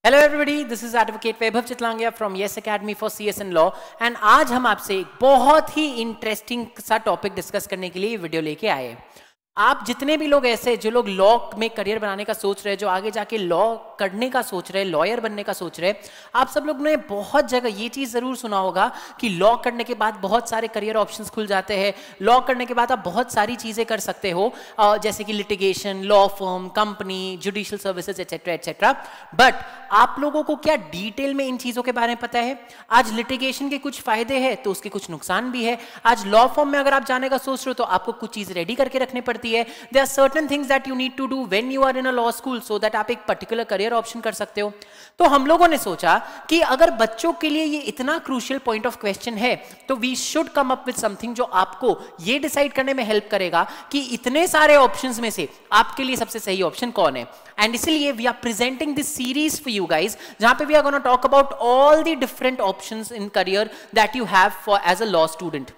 Hello everybody, this is advocate Vaibhav Chitlangia from yes academy for CS and law and आज हम आपसे एक बहुत ही इंटरेस्टिंग सा टॉपिक डिस्कस करने के लिए ये वीडियो लेके आए हैं। आप जितने भी लोग ऐसे जो लोग लॉ में करियर बनाने का सोच रहे हैं, जो आगे जाके लॉ करने का सोच रहे हैं, लॉयर बनने का सोच रहे हैं, आप सब लोग ने बहुत जगह ये चीज़ ज़रूर सुना होगा कि लॉ करने के बाद बहुत सारे करियर ऑप्शंस खुल जाते हैं। लॉ करने के बाद आप बहुत सारी चीज़ें कर सकते हो, जैसे कि litigation, law firm, company, judicial services etcetera etcetera. But आप लोगों को क्या डिटेल में इन चीज़ों के बारे में पता है? आज लिटिगेशन के कुछ फायदे हैं तो उसके कुछ नुकसान भी है। आज लॉ फर्म में अगर आप जाने का सोच रहे हो तो आपको कुछ चीज़ रेडी करके रखनी पड़ती है। There are certain things that you need to do when you are in a law school so that आप एक पर्टिकुलर करियर ऑप्शन कर सकते हो। तो हम लोगों ने सोचा कि अगर बच्चों के लिए ये इतना क्रूशियल पॉइंट ऑफ क्वेश्चन है तो we should come up with something जो आपको ये डिसाइड करने में हेल्प करेगा कि इतने सारे ऑप्शंस में से आपके लिए सबसे सही ऑप्शन कौन है। एंड इसीलिए we are presenting this series for you guys, जहां पे we are gonna talk about all the different options in career that you have for as a law student.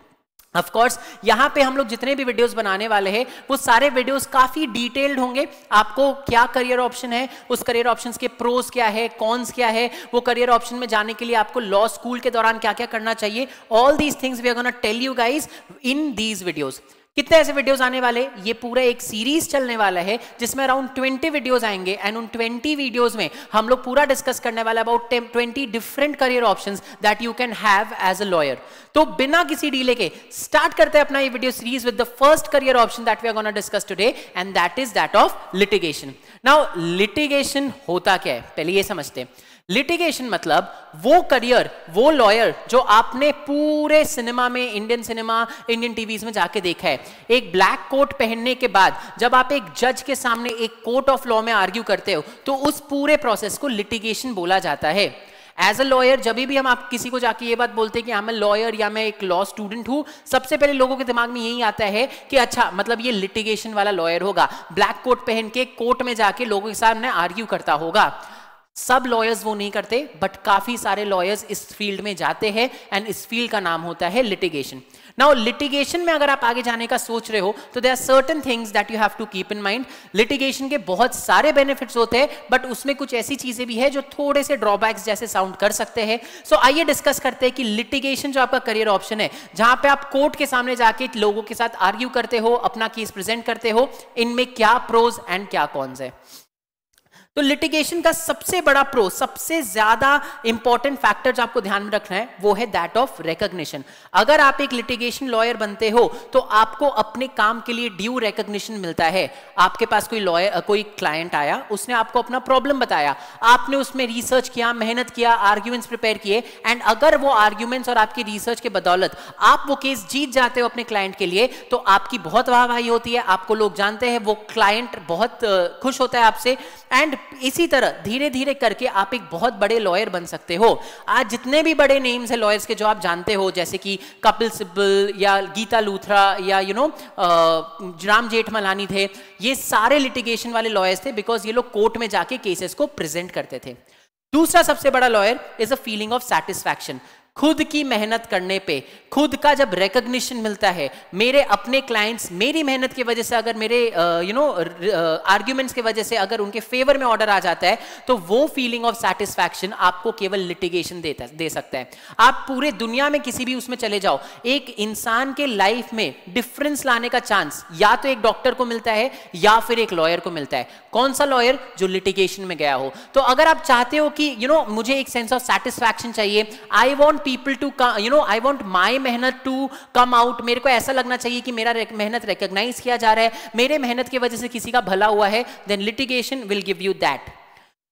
Of course यहाँ पे हम लोग जितने भी वीडियोस बनाने वाले हैं वो सारे वीडियोस काफी डिटेल्ड होंगे। आपको क्या करियर ऑप्शन है, उस करियर ऑप्शंस के प्रोस क्या है, कॉन्स क्या है, वो करियर ऑप्शन में जाने के लिए आपको लॉ स्कूल के दौरान क्या क्या करना चाहिए, all these things we are gonna tell you guys in these videos. कितने ऐसे वीडियोस आने वाले, ये पूरा एक सीरीज चलने वाला है जिसमें अराउंड 20 वीडियोस आएंगे एंड उन 20 वीडियोस में हम लोग पूरा डिस्कस करने वाला about 20 different career options that you can have as a lawyer. तो बिना किसी डीले के स्टार्ट करते हैं अपना ये video series with the first career option that we are gonna discuss today and that is that of litigation. Now litigation होता क्या है पहले ये समझते हैं। लिटिगेशन मतलब वो करियर, वो लॉयर जो आपने पूरे सिनेमा में, इंडियन सिनेमा, इंडियन टीवीज में जाके देखा है। एक ब्लैक कोट पहनने के बाद जब आप एक जज के सामने एक कोर्ट ऑफ लॉ में आर्ग्यू करते हो तो उस पूरे प्रोसेस को लिटिगेशन बोला जाता है। एज अ लॉयर जब भी हम आप किसी को जाके ये बात बोलते हैं कि मैं लॉयर या मैं एक लॉ स्टूडेंट हूं, सबसे पहले लोगों के दिमाग में यही आता है कि अच्छा मतलब ये लिटिगेशन वाला लॉयर होगा, ब्लैक कोट पहन के कोर्ट में जाके लोगों के सामने आर्ग्यू करता होगा। सब लॉयर्स वो नहीं करते, बट काफी सारे लॉयर्स इस फील्ड में जाते हैं एंड इस फील्ड का नाम होता है लिटिगेशन। नाउ लिटिगेशन में अगर आप आगे जाने का सोच रहे हो तो there are certain things that you have to keep in mind. Litigation के बहुत सारे बेनिफिट्स होते हैं बट उसमें कुछ ऐसी चीजें भी है जो थोड़े से ड्रॉबैक्स जैसे साउंड कर सकते हैं। सो आइए डिस्कस करते हैं कि लिटिगेशन जो आपका करियर ऑप्शन है, जहां पे आप कोर्ट के सामने जाके लोगों के साथ आर्ग्यू करते हो, अपना केस प्रेजेंट करते हो, इनमें क्या प्रोज एंड क्या कॉन्स है। तो लिटिगेशन का सबसे बड़ा प्रो, सबसे ज्यादा इंपॉर्टेंट फैक्टर जो आपको ध्यान में रखना है वो है दैट ऑफ रिकॉग्निशन। अगर आप एक लिटिगेशन लॉयर बनते हो तो आपको अपने काम के लिए ड्यू रिकॉग्निशन मिलता है। आपके पास कोई लॉयर, कोई क्लाइंट आया, उसने आपको अपना प्रॉब्लम बताया, आपने उसमें रिसर्च किया, मेहनत किया, आर्ग्यूमेंट्स प्रिपेयर किए एंड अगर वो आर्ग्यूमेंट्स और आपकी रिसर्च के बदौलत आप वो केस जीत जाते हो अपने क्लाइंट के लिए तो आपकी बहुत वाहवाही होती है, आपको लोग जानते हैं, वो क्लाइंट बहुत खुश होता है आपसे एंड इसी तरह धीरे धीरे करके आप एक बहुत बड़े लॉयर बन सकते हो। आज जितने भी बड़े नेम्स है लॉयर्स के जो आप जानते हो, जैसे कि कपिल सिब्बल या गीता लूथरा या राम जेठमलानी थे, ये सारे लिटिगेशन वाले लॉयर्स थे बिकॉज ये लोग कोर्ट में जाके केसेस को प्रेजेंट करते थे। दूसरा सबसे बड़ा lawyer is a feeling of satisfaction. खुद की मेहनत करने पे खुद का जब रिकॉग्निशन मिलता है, मेरे अपने क्लाइंट्स मेरी मेहनत की वजह से अगर मेरे आर्ग्यूमेंट्स की वजह से अगर उनके फेवर में ऑर्डर आ जाता है तो वो फीलिंग ऑफ सेटिस्फैक्शन आपको केवल लिटिगेशन दे सकता है। आप पूरे दुनिया में किसी भी उसमें चले जाओ, एक इंसान के लाइफ में डिफरेंस लाने का चांस या तो एक डॉक्टर को मिलता है या फिर एक लॉयर को मिलता है। कौन सा लॉयर? जो लिटिगेशन में गया हो। तो अगर आप चाहते हो कि मुझे एक सेंस ऑफ सेटिस्फैक्शन चाहिए, I want people to I want my मेहनत to come out, मेरे को ऐसा लगना चाहिए कि मेरा मेहनत रिकॉग्नाइज किया जा रहा है, मेरे मेहनत की वजह से किसी का भला हुआ है, then litigation will give you that.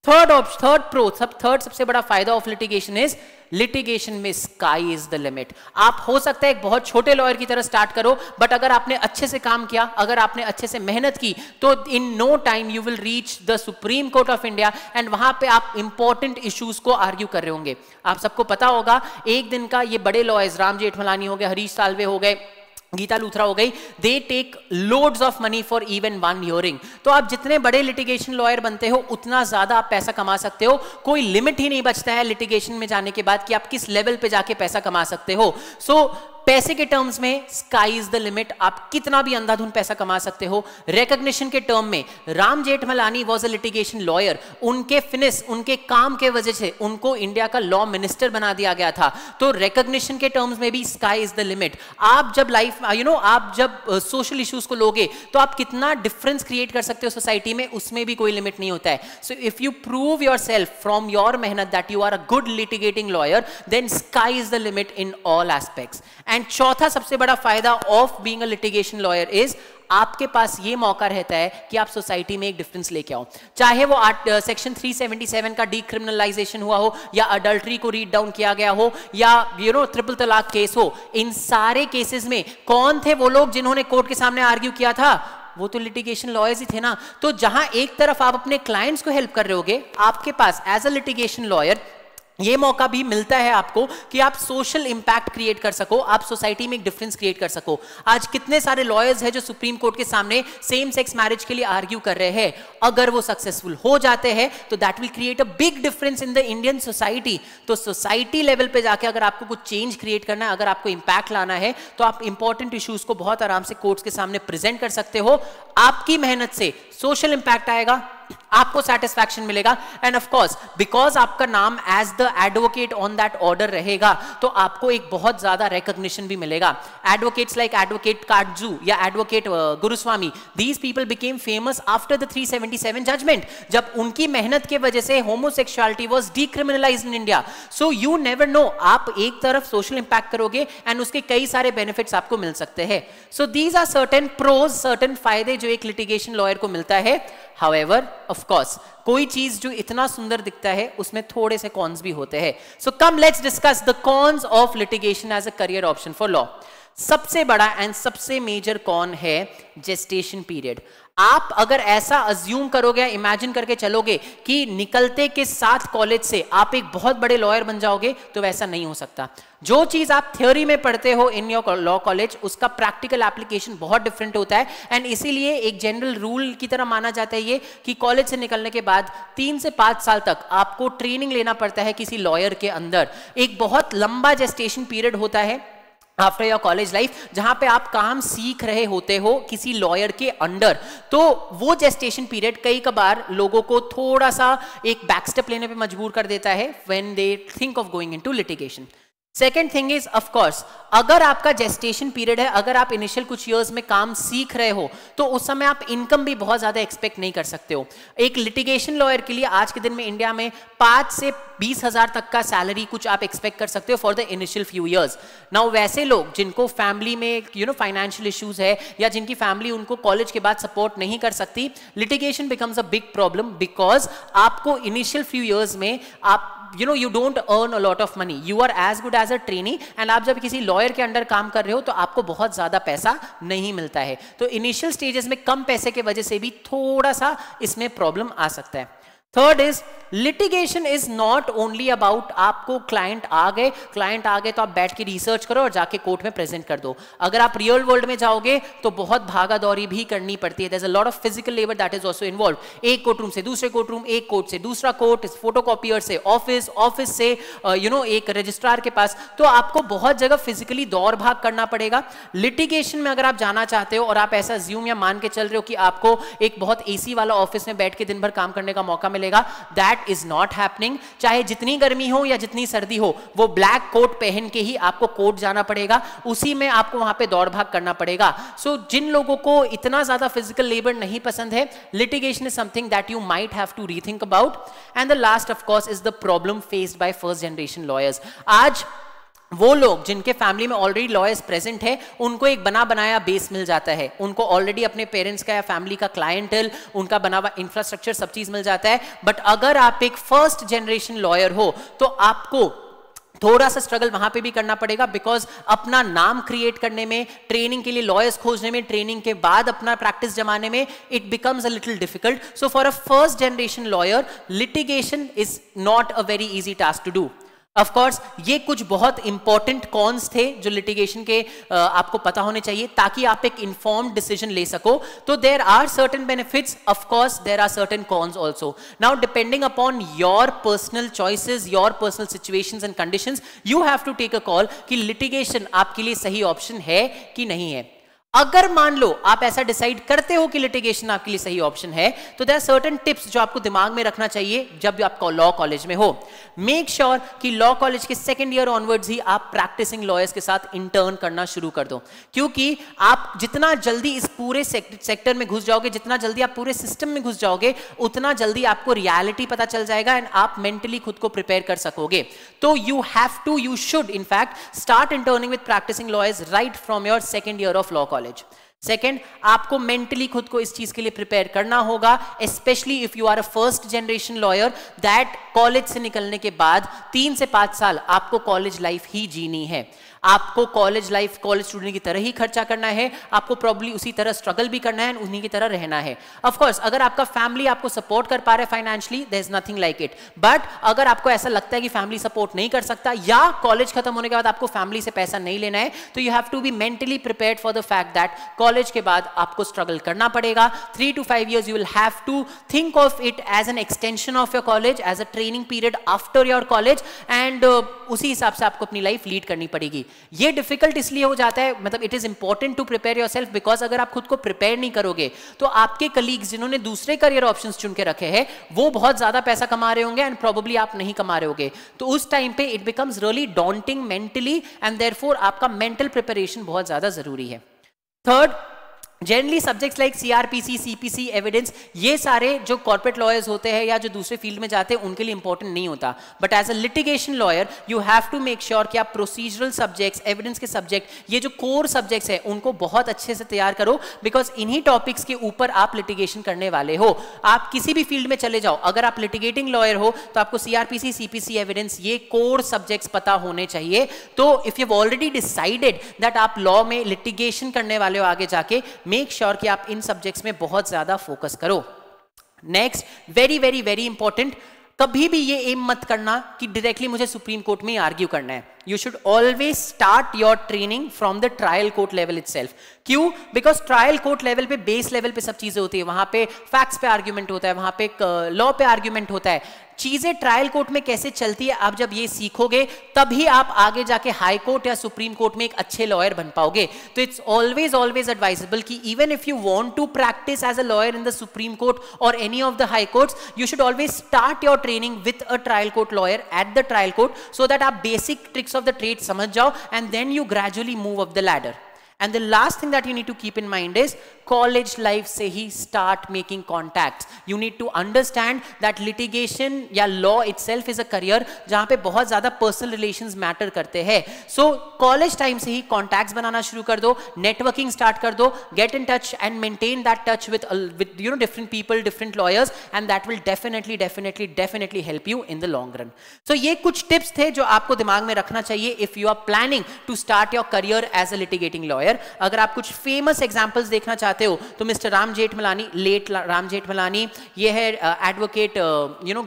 Third सबसे बड़ा फायदा ऑफ लिटिगेशन इज लिटिगेशन में स्काई इज द लिमिट। आप हो सकता है एक बहुत छोटे लॉयर की तरह स्टार्ट करो बट अगर आपने अच्छे से काम किया, अगर आपने अच्छे से मेहनत की तो in no time you will reach the supreme Court of India and वहां पे आप इंपॉर्टेंट इश्यूज को आर्ग्यू कर रहे होंगे। आप सबको पता होगा एक दिन का ये बड़े लॉयर्स, राम जेठमलानी हो गए, हरीश साल्वे हो गए, गीता लूथरा हो गई, they take loads of money for even one hearing. तो आप जितने बड़े लिटिगेशन लॉयर बनते हो उतना ज्यादा आप पैसा कमा सकते हो, कोई लिमिट ही नहीं बचता है लिटिगेशन में जाने के बाद कि आप किस लेवल पे जाके पैसा कमा सकते हो। सो पैसे के टर्म्स में स्काई इज द लिमिट, आप कितना भी अंधाधुंध पैसा कमा सकते हो। रिकॉग्निशन के टर्म में Ram Jethmalani was a litigation lawyer, उनके फिनिश, उनके काम के वजह से उनको इंडिया का लॉ मिनिस्टर बना दिया गया था। तो रिकॉग्निशन के टर्म्स में भी स्काई इज द लिमिट। आप जब लाइफ आप जब सोशल इश्यूज को लोगे तो आप कितना डिफरेंस क्रिएट कर सकते हो सोसाइटी में, उसमें भी कोई लिमिट नहीं होता है। So if you prove yourself from your मेहनत that you are a good litigating lawyer, then sky is the limit in all aspects. And चौथा सबसे बड़ा फायदा of being a litigation lawyer is आपके पास ये मौका रहता है कि आप सोसाइटी में एक डिफरेंस लेके आओ। चाहे वो सेक्शन 377 का डीक्रिमिनलाइजेशन हुआ हो, या अडल्ट्री को रीड डाउन किया गया हो, या ट्रिपल तलाक केस हो, इन सारे केसेस में कौन थे वो लोग जिन्होंने कोर्ट के सामने आर्ग्यू किया था? वो तो लिटिगेशन लॉयर्स ही थे ना। तो जहां एक तरफ आप अपने क्लाइंट्स को हेल्प कर रहे होगे, आपके पास एज अ लिटिगेशन लॉयर ये मौका भी मिलता है आपको कि आप सोशल इंपैक्ट क्रिएट कर सको, आप सोसाइटी में एक डिफरेंस क्रिएट कर सको। आज कितने सारे लॉयर्स हैं जो सुप्रीम कोर्ट के सामने सेम सेक्स मैरिज के लिए आर्ग्यू कर रहे हैं। अगर वो सक्सेसफुल हो जाते हैं तो that will create a big difference in the Indian society. तो सोसाइटी लेवल पे जाके अगर आपको कुछ चेंज क्रिएट करना है, अगर आपको इंपैक्ट लाना है, तो आप इंपॉर्टेंट इश्यूज को बहुत आराम से कोर्ट्स के सामने प्रेजेंट कर सकते हो। आपकी मेहनत से सोशल इंपैक्ट आएगा, आपको सेटिस्फैक्शन मिलेगा, एंड ऑफ कोर्स बिकॉज आपका नाम as the advocate on that order रहेगा तो आपको एक बहुत ज्यादा रिकॉग्निशन भी मिलेगा। एडवोकेट्स लाइक एडवोकेट काटजू या advocate Guruswamy, these people became famous after the 377 judgement, जब उनकी मेहनत के वजह से homosexuality was decriminalised in India. So you never know, आप एक तरफ सोशल इंपैक्ट करोगे एंड उसके कई सारे बेनिफिट्स आपको मिल सकते हैं। So these are certain pros, certain फायदे जो एक लिटिगेशन लॉयर को मिलता है। However, of course, कोई चीज जो इतना सुंदर दिखता है उसमें थोड़े से कॉन्स भी होते हैं। So come let's discuss the cons of litigation as a career option for law. सबसे बड़ा एंड सबसे मेजर कॉन है जेस्टेशन पीरियड। आप अगर ऐसा अज्यूम करोगे, इमेजिन करके चलोगे कि निकलते के साथ कॉलेज से आप एक बहुत बड़े लॉयर बन जाओगे, तो वैसा नहीं हो सकता। जो चीज आप थ्योरी में पढ़ते हो इन योर लॉ कॉलेज, उसका प्रैक्टिकल एप्लीकेशन बहुत डिफरेंट होता है। एंड इसीलिए एक जनरल रूल की तरह माना जाता है ये कि कॉलेज से निकलने के बाद 3 से 5 साल तक आपको ट्रेनिंग लेना पड़ता है किसी लॉयर के अंदर। एक बहुत लंबा जेस्टेशन पीरियड होता है आफ्टर योर कॉलेज लाइफ, जहां पे आप काम सीख रहे होते हो किसी लॉयर के अंडर। तो वो जेस्टेशन पीरियड कई कबार लोगों को थोड़ा सा एक बैकस्टेप लेने पे मजबूर कर देता है when they think of going into litigation. Second thing is of course, अगर आपका जेस्टेशन पीरियड है, अगर आप इनिशियल कुछ ईयर्स में काम सीख रहे हो, तो उस समय आप इनकम भी बहुत ज्यादा एक्सपेक्ट नहीं कर सकते हो। एक लिटिगेशन लॉयर के लिए आज के दिन में इंडिया में 5 से 20 हजार तक का सैलरी कुछ आप एक्सपेक्ट कर सकते हो for the initial few years. Now वैसे लोग जिनको फैमिली में फाइनेंशियल इश्यूज है, या जिनकी फैमिली उनको कॉलेज के बाद सपोर्ट नहीं कर सकती, litigation becomes a big problem, because आपको इनिशियल फ्यू ईयर्स में आप you don't earn a lot of money, you are as good as a trainee, and आप जब किसी लॉयर के अंडर काम कर रहे हो तो आपको बहुत ज्यादा पैसा नहीं मिलता है। तो इनिशियल स्टेजेस में कम पैसे के वजह से भी थोड़ा सा इसमें प्रॉब्लम आ सकता है। Third is litigation is not only about आपको क्लाइंट आ गए तो आप बैठ के रिसर्च करो और जाके कोर्ट में प्रेजेंट कर दो। अगर आप रियल वर्ल्ड में जाओगे तो बहुत भागा दौड़ी भी करनी पड़ती है। There is a lot of physical labour that is also involve. एक कोर्ट रूम से दूसरे कोर्ट रूम, एक कोर्ट से दूसरा कोर्ट, फोटोकॉपियर से ऑफिस, ऑफिस से एक रजिस्ट्रार के पास, तो आपको बहुत जगह फिजिकली दौड़ भाग करना पड़ेगा। लिटिगेशन में अगर आप जाना चाहते हो और आप ऐसा ज्यूम या मान के चल रहे हो कि आपको एक बहुत एसी वाला ऑफिस में बैठ के दिन भर काम करने का मौका मिलेगा, दैट इज नॉट हैपनिंग। चाहे जितनी गर्मी हो या जितनी सर्दी हो, वो ब्लैक कोट पहन के ही आपको कोर्ट जाना पड़ेगा, उसी में आपको वहां पे दौड़ भाग करना पड़ेगा। सो जिन लोगों को इतना ज्यादा फिजिकल लेबर नहीं पसंद है, litigation is something that you might have to rethink about. And the last of course is the problem faced by first generation lawyers. आज वो लोग जिनके फैमिली में ऑलरेडी लॉयर्स प्रेजेंट है, उनको एक बना बनाया बेस मिल जाता है, उनको ऑलरेडी अपने पेरेंट्स का या फैमिली का क्लाइंटल, उनका बना हुआ इंफ्रास्ट्रक्चर, सब चीज मिल जाता है। बट अगर आप एक फर्स्ट जनरेशन लॉयर हो तो आपको थोड़ा सा स्ट्रगल वहां पे भी करना पड़ेगा, बिकॉज अपना नाम क्रिएट करने में, ट्रेनिंग के लिए लॉयर्स खोजने में, ट्रेनिंग के बाद अपना प्रैक्टिस जमाने में, it becomes a little difficult. So for a first generation lawyer, litigation is not a very easy task to do. Of course ये कुछ बहुत इंपॉर्टेंट कॉन्स थे जो लिटिगेशन के आपको पता होने चाहिए ताकि आप एक इन्फॉर्म्ड डिसीजन ले सको. तो there are certain benefits, of course there are certain cons also. Now depending upon your personal choices, your personal situations and conditions, you have to take a call कि लिटिगेशन आपके लिए सही option है कि नहीं है. अगर मान लो आप ऐसा डिसाइड करते हो कि लिटिगेशन आपके लिए सही ऑप्शन है, तो देयर आर सर्टेन टिप्स जो आपको दिमाग में रखना चाहिए जब आप लॉ कॉलेज में हो. मेक श्योर कि लॉ कॉलेज के सेकंड ईयर ऑनवर्ड्स ही आप प्रैक्टिसिंग लॉयर्स के साथ इंटर्न करना शुरू कर दो, क्योंकि आप जितना जल्दी इस पूरे सेक्टर में घुस जाओगे, जितना जल्दी आप पूरे सिस्टम में घुस जाओगे, उतना जल्दी आपको रियलिटी पता चल जाएगा एंड आप मेंटली खुद को प्रिपेयर कर सकोगे. तो you should in fact start interning with practicing lawyers right from your second year of law college. Second, आपको मेंटली खुद को इस चीज के लिए प्रिपेयर करना होगा, specially if you are a first generation lawyer, that college से निकलने के बाद 3 से 5 साल आपको कॉलेज लाइफ ही जीनी है. आपको कॉलेज लाइफ कॉलेज स्टूडेंट की तरह ही खर्चा करना है, आपको प्रॉब्ली उसी तरह स्ट्रगल भी करना है, उन्हीं की तरह रहना है. ऑफ कोर्स अगर आपका फैमिली आपको सपोर्ट कर पा रहा है financially, there is nothing like it. But अगर आपको ऐसा लगता है कि फैमिली सपोर्ट नहीं कर सकता या कॉलेज खत्म होने के बाद आपको फैमिली से पैसा नहीं लेना है, तो you have to be mentally prepared for the fact that college के बाद आपको स्ट्रगल करना पड़ेगा. 3 to 5 years you will have to think of it as an extension of your college, as a training period after your college, and उसी हिसाब से आपको अपनी लाइफ लीड करनी पड़ेगी. ये डिफिकल्ट इसलिए हो जाता है, मतलब it is important to prepare yourself, because अगर आप खुद को प्रिपेयर नहीं करोगे तो आपके कलीग्स जिन्होंने दूसरे करियर ऑप्शंस चुन के रखे हैं वो बहुत ज्यादा पैसा कमा रहे होंगे एंड प्रोबेबली आप नहीं कमा रहे होगे. तो उस टाइम पे it becomes really daunting mentally and therefore आपका मेंटल प्रिपरेशन बहुत ज्यादा जरूरी है. Third, generally subjects like CrPC, CPC, evidence, ये सारे जो कॉर्पोरेट लॉयर्स होते हैं या जो दूसरे फील्ड में जाते हैं उनके लिए इंपॉर्टेंट नहीं होता. But as a litigation lawyer you have to make sure कि आप प्रोसीजरल सब्जेक्ट्स, एविडेंस के सब्जेक्ट, ये जो कोर सब्जेक्ट्स हैं उनको बहुत अच्छे से तैयार करो, बिकॉज इन्हीं टॉपिक्स के ऊपर आप लिटिगेशन करने वाले हो. आप किसी भी फील्ड में चले जाओ, अगर आप लिटिगेटिंग लॉयर हो तो आपको सीआरपीसी, सीपीसी, एविडेंस, ये कोर सब्जेक्ट्स पता होने चाहिए. तो if you have already decided that आप लॉ में लिटिगेशन करने वाले हो आगे जाके, मेक श्योर कि आप इन सब्जेक्ट्स में बहुत ज्यादा फोकस करो. Next, very very very important, कभी भी ये एम मत करना कि डायरेक्टली मुझे सुप्रीम कोर्ट में आर्ग्यू करना है. You should always start your training from the trial court level itself. क्यों? Because trial court level पे, बेस लेवल पे सब चीजें होती है. वहां पे फैक्ट्स पे आर्ग्यूमेंट होता है, वहां पे लॉ पे आर्ग्यूमेंट होता है. चीजें ट्रायल कोर्ट में कैसे चलती है आप जब ये सीखोगे तभी आप आगे जाके हाई कोर्ट या सुप्रीम कोर्ट में एक अच्छे लॉयर बन पाओगे. तो इट्स ऑलवेज ऑलवेज एडवाइजेबल कि even if you want to practise as a lawyer in the supreme court और any of the high courts, you should always start your training with a trial court lawyer at the trial court, so that आप basic tricks of the trade समझ जाओ and then you gradually move up the ladder. And the last thing that you need to keep in mind is college life से ही start making contacts. You need to understand that litigation या law itself is a career जहाँ पे बहुत ज़्यादा personal relations matter करते हैं. So college time से ही contacts बनाना शुरू कर दो, networking start कर दो, get in touch and maintain that touch with you know different people, different lawyers, and that will definitely help you in the long run. So ये कुछ tips थे जो आपको दिमाग में रखना चाहिए if you are planning to start your career as a litigating lawyer. अगर आप कुछ फेमस एग्जांपल्स देखना चाहते हो तो मिस्टर राम जेठमलानी, लेट राम जेठमलानी, ये है एडवोकेट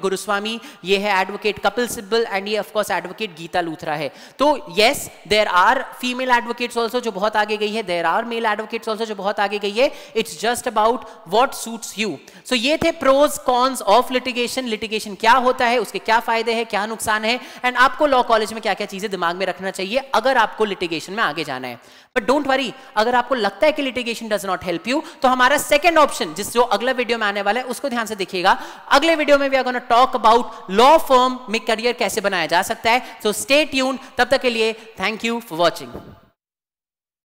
गुरुस्वामी, ये है एडवोकेट कपिल सिब्बल एंड ये of course advocate Geeta Luthra है. तो yes, there are female advocates also जो बहुत आगे गई है, there are male advocates also जो बहुत आगे गई है. It's just about what suits you. So ये थे pros cons of litigation. Litigation क्या होता है, उसके क्या फायदे हैं, क्या नुकसान है, एंड आपको लॉ कॉलेज में क्या क्या चीजें दिमाग में रखना चाहिए अगर आपको लिटिगेशन में आगे जाना है. बट डोंट वरी, अगर आपको लगता है कि litigation does not help you तो हमारा सेकंड ऑप्शन जो अगला वीडियो में आने वाला है उसको ध्यान से देखिएगा. अगले वीडियो में we are gonna talk about law firm में करियर कैसे बनाया जा सकता है. So stay tuned. तब तक के लिए थैंक यू फॉर वॉचिंग.